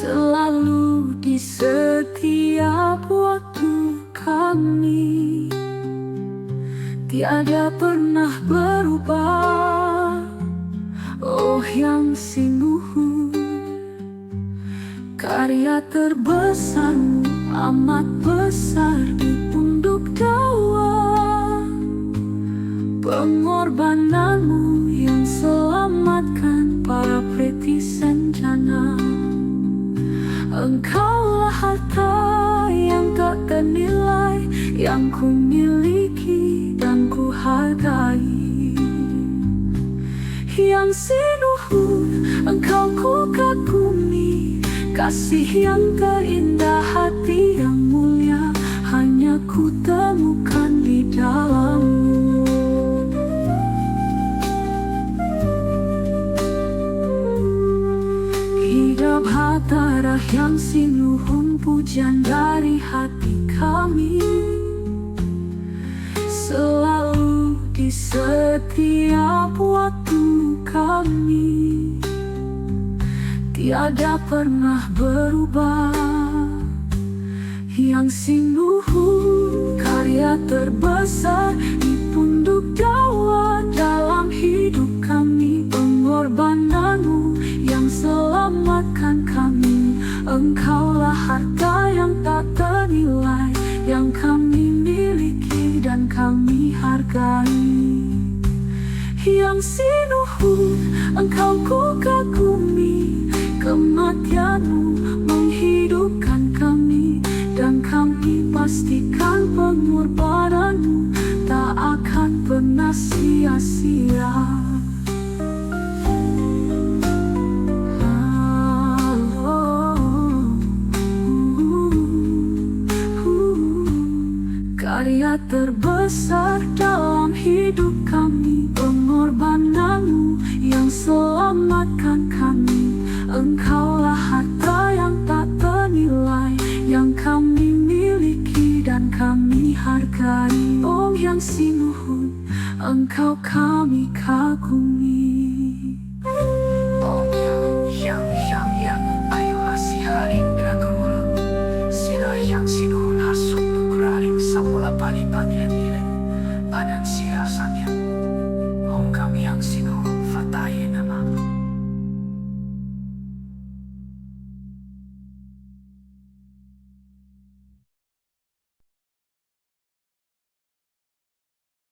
selalu di setiap waktu kami, tiada pernah berubah. Oh yang sungguh, karya terbesarmu amat besar di punduk dawa. Pengorbananmu yang selamatkan para preti senjana. Engkaulah harta yang tak ternilai, yang ku miliki dan ku hargai. Yang sinuhun engkau ku kagumi, kasih yang terindah, hati yang mulia, hanya ku temukan di dalammu. Hidup hatarah yang sinuhun, pujian dari hati kami, selalu di setiap waktu kami, tiada pernah berubah. Yang sinuhun, karya terbesar di punduk dawa dalam hidup kami. Pengorbananmu yang selamatkan kami. Engkaulah harta yang tak ternilai, yang kami miliki dan kami hargai. Yang sinuhun engkau ku kagumi, kematianmu menghidupkan kami, dan kami pastikan pengorbananmu tak akan pernah sia-sia. Karya terbesar dalam hidup kami, pengorbananmu yang selamatkan kami. Engkaulah harta yang tak ternilai, yang kami miliki dan kami hargai. Oh yang sinuhun, engkau kami kagumi.